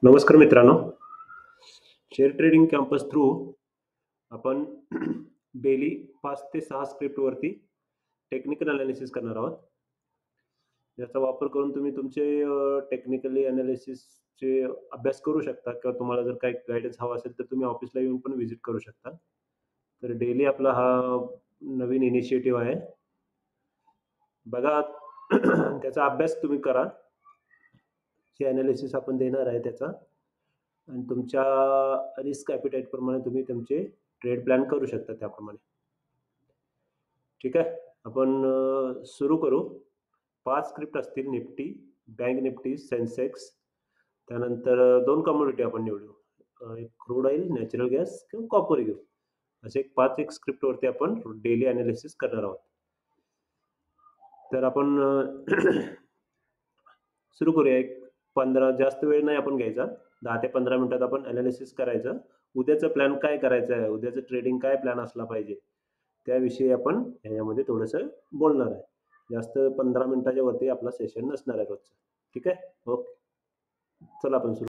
नमस्कार मित्रांनो. Share trading campus through आपण डेली 5 ते 6 स्क्रिप्टवरती टेक्निकल एनालिसिस करणार आहोत. याचा वापर करून तुम्ही तुमचे टेक्निकली एनालिसिसचे अभ्यास करू शकता किंवा तुम्हाला जर काही गाईडन्स हवा असेल तर तुम्ही ऑफिसला येऊन पण व्हिजिट करू शकता. तर डेली आपला हा नवीन इनिशिएटिव्ह आहे. बघा त्याचा अभ्यास तुम्ही करा. जे एनालिसिस आपण देणार आहे त्याचा आणि तुमच्या रिस्क ॲपिटाईट प्रमाणे तुम्ही तुमचे ट्रेड प्लॅन करू शकता त्याप्रमाणे. ठीक आहे. आपण सुरू करू. 5 स्क्रिप्ट असतील. निफ्टी, बँक निफ्टी, सेन्सेक्स, त्यानंतर 2 कमोडिटी आपण निवडू. एक क्रूड ऑइल, नॅचरल गॅस किंवा कॉपर घेऊ. असे 5 एक स्क्रिप्टवरती आपण डेली एनालिसिस करणार आहोत. तर आपण सुरू करूया. एक 15 जास्त वेळ नाही आपण घ्यायचा. 10 ते 15 मिनिटात आपण एनालिसिस करायचं. उद्याचा प्लॅन काय करायचा आहे, उद्याचं ट्रेडिंग काय प्लॅन असला पाहिजे, त्याविषयी आपण ह्याच्यामध्ये थोडंसं बोलणार आहे. जास्त 15 मिनिटाच्या वरती आपला सेशन नसणार आहे रोजचा. ठीक आहे. ओके. चला आपण सुरू